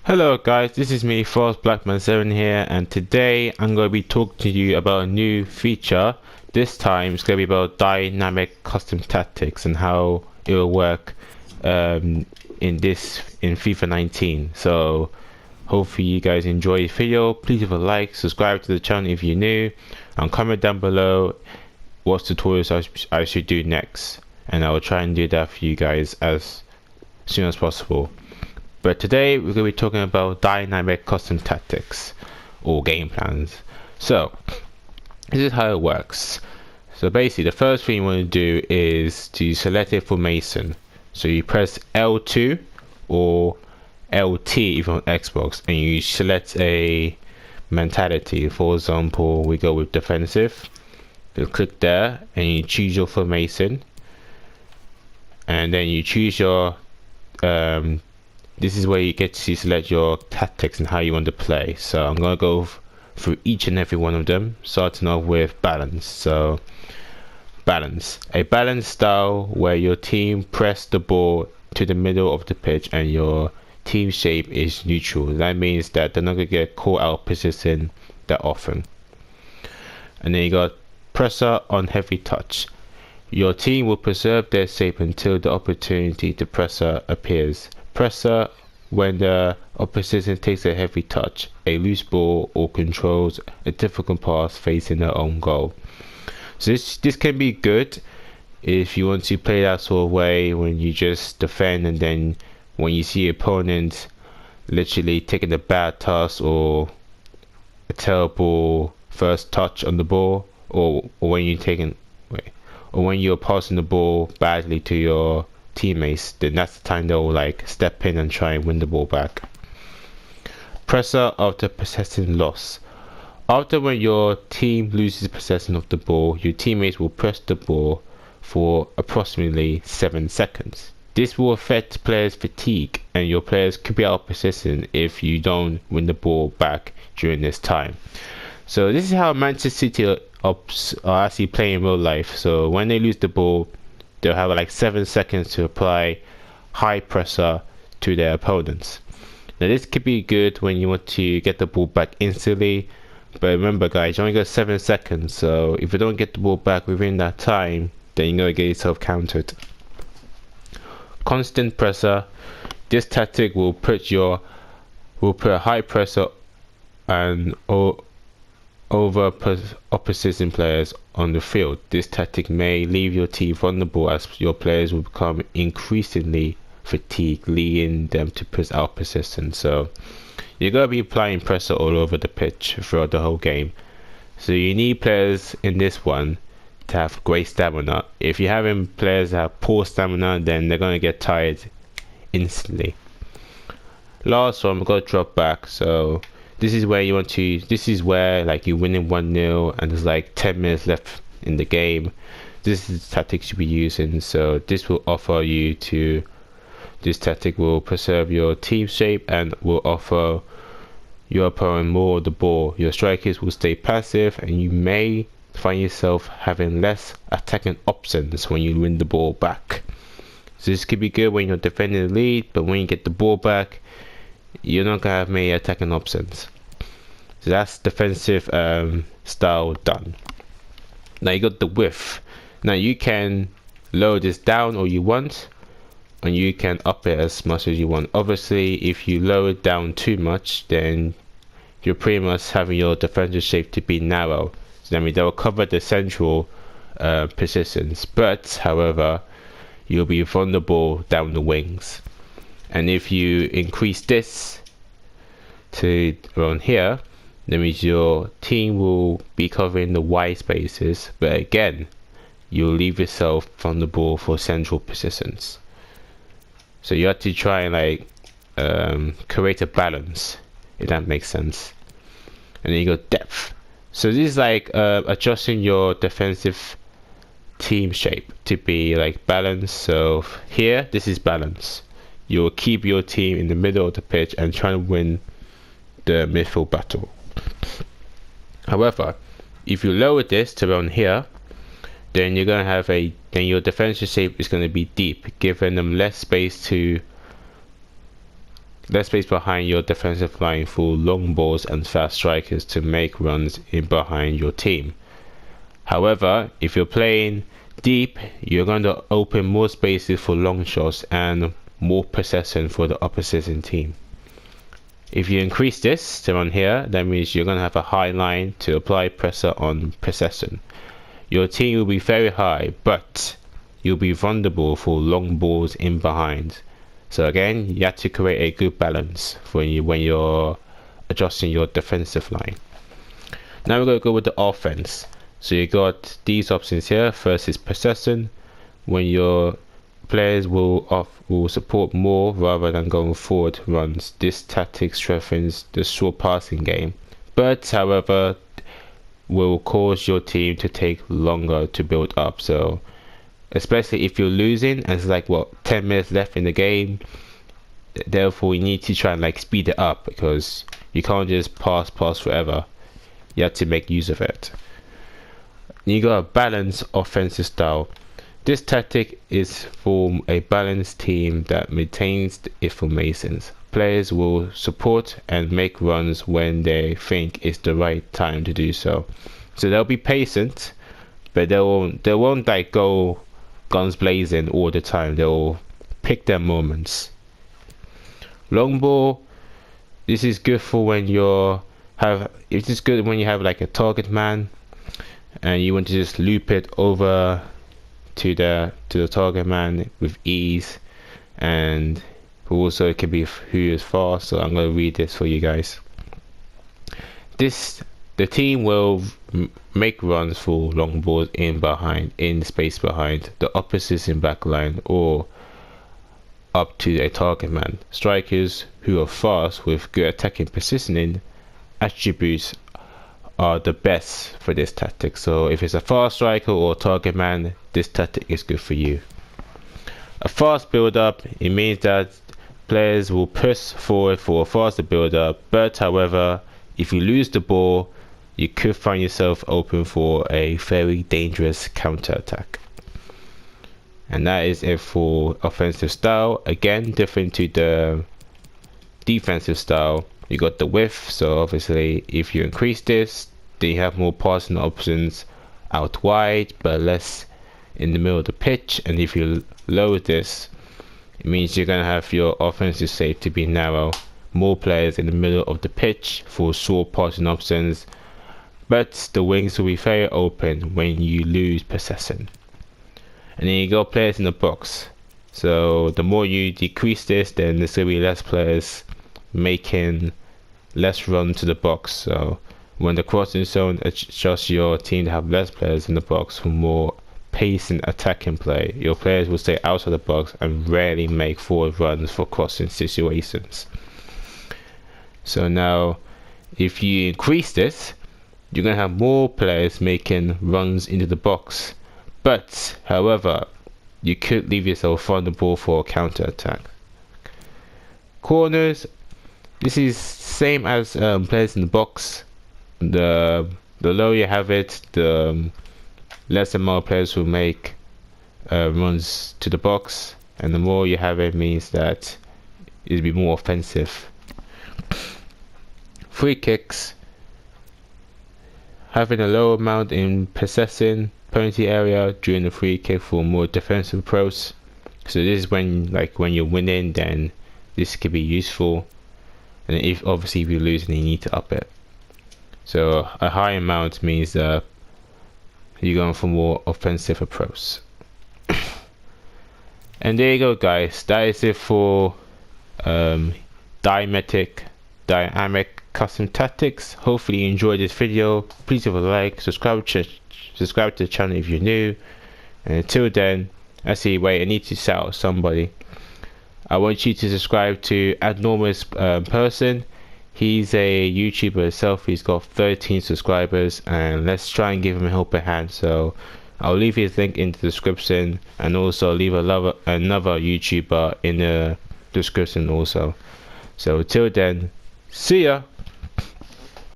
Hello guys, this is me, Frost Blackman7 here, and today I'm going to be talking to you about a new feature. This time it's going to be about dynamic custom tactics and how it will work in FIFA 19. So hopefully you guys enjoy this video. Please leave a like, subscribe to the channel if you're new, and comment down below what tutorials I should do next, and I will try and do that for you guys as soon as possible. But today we're going to be talking about dynamic custom tactics or game plans. So this is how it works. So basically the first thing you want to do is to select a formation. So you press L2 or LT if on Xbox, and you select a mentality. For example, we go with defensive. You click there and you choose your formation, and then you choose your this is where you get to select your tactics and how you want to play. So I'm going to go through each and every one of them, starting off with balance. So balance, a balanced style where your team press the ball to the middle of the pitch and your team shape is neutral. That means that they're not going to get caught out of position that often. And then you got presser on heavy touch. Your team will preserve their shape until the opportunity to presser appears. Presser when the opposition takes a heavy touch, a loose ball, or controls a difficult pass facing their own goal. So this can be good if you want to play that sort of way, when you just defend and then when you see opponents literally taking a bad toss or a terrible first touch on the ball, or when you're passing the ball badly to your teammates, then that's the time they'll like step in and try and win the ball back. Presser after possession loss. After when your team loses possession of the ball, your teammates will press the ball for approximately 7 seconds. This will affect players' fatigue, and your players could be out of possession if you don't win the ball back during this time. So this is how Manchester City ops are actually playing in real life. So when they lose the ball, they'll have like 7 seconds to apply high pressure to their opponents. Now this could be good when you want to get the ball back instantly, but remember guys, you only got 7 seconds, so if you don't get the ball back within that time, then you're gonna get yourself countered. Constant pressure. This tactic will put a high pressure and over opposition players on the field. This tactic may leave your team vulnerable as your players will become increasingly fatigued, leading them to push out possession. So you're going to be applying pressure all over the pitch throughout the whole game. So you need players in this one to have great stamina. If you're having players that have poor stamina, then they're going to get tired instantly. Last one, we're going to drop back. So this is where like you're winning 1-0 and there's like 10 minutes left in the game. This is the tactics you'll be using. So this tactic will preserve your team shape and will offer your opponent more of the ball. Your strikers will stay passive, and you may find yourself having less attacking options when you win the ball back. So this could be good when you're defending the lead, but when you get the ball back, you're not gonna have many attacking options. So that's defensive style done. Now you got the width. Now you can lower this down all you want, and you can up it as much as you want. Obviously if you lower it down too much, then you're pretty much having your defensive shape to be narrow. So that means they will cover the central positions, but however you'll be vulnerable down the wings. And if you increase this to around here, that means your team will be covering the wide spaces, but again you'll leave yourself vulnerable for central positions. So you have to try and like create a balance, if that makes sense. And then you got depth. So this is like adjusting your defensive team shape to be like balanced. So here, this is balance. You'll keep your team in the middle of the pitch and try to win the midfield battle. However, if you lower this to around here, then you're gonna have your defensive shape is gonna be deep, giving them less space to less space behind your defensive line for long balls and fast strikers to make runs in behind your team. However, if you're playing deep, you're going to open more spaces for long shots and more possession for the opposition team. If you increase this to on here, that means you're going to have a high line to apply pressure on possession. Your team will be very high, but you'll be vulnerable for long balls in behind. So again, you have to create a good balance when you're adjusting your defensive line. Now we're going to go with the offense. So you got these options here. First is possession, when your players will support more rather than going forward runs. This tactic strengthens the short passing game, but however will cause your team to take longer to build up. So especially if you're losing and it's like 10 minutes left in the game, therefore you need to try and like speed it up, because you can't just pass forever. You have to make use of it. You got a balanced offensive style. This tactic is for a balanced team that maintains its formations. Players will support and make runs when they think it's the right time to do so. So they'll be patient, but they won't like go guns blazing all the time. They'll pick their moments. Long ball. This is good for when it's good when you have like a target man and you want to just loop it over to the target man with ease, and also it can be who is fast. So I'm going to read this for you guys. The team will make runs for long balls in space behind the opposition back line or up to a target man. Strikers who are fast with good attacking positioning attributes are the best for this tactic. So if it's a fast striker or target man, this tactic is good for you. A fast build up, it means that players will push forward for a faster build up, but however, if you lose the ball, you could find yourself open for a very dangerous counter attack. And that is it for offensive style. Again, different to the defensive style. You got the width, so obviously if you increase this, then you have more passing options out wide but less in the middle of the pitch. And if you lower this, it means you're going to have your offensive safety be narrow, more players in the middle of the pitch for short passing options, but the wings will be very open when you lose possession. And then you got players in the box. So the more you decrease this, then there's going to be less players making less run to the box. So when the crossing zone adjusts your team to have less players in the box for more pace and attacking play, your players will stay outside the box and rarely make forward runs for crossing situations. So now if you increase this, you're going to have more players making runs into the box, but however you could leave yourself vulnerable for a counter attack. Corners, this is same as players in the box. The lower you have it, the less amount of players will make runs to the box, and the more you have it means that it'll be more offensive. Free kicks, having a low amount in possessing penalty area during the free kick for more defensive approach. So this is when you're winning, then this could be useful. And if you're losing, you need to up it. So a high amount means that you're going for more offensive approach. And there you go, guys. That is it for dynamic custom tactics. Hopefully you enjoyed this video. Please leave a like, subscribe to the channel if you're new. And until then, I need to shout out somebody. I want you to subscribe to Abnormous Person. He's a YouTuber himself. He's got 13 subscribers, and let's try and give him a helping hand. So I'll leave his link in the description, and also leave another YouTuber in the description also. So till then, see ya.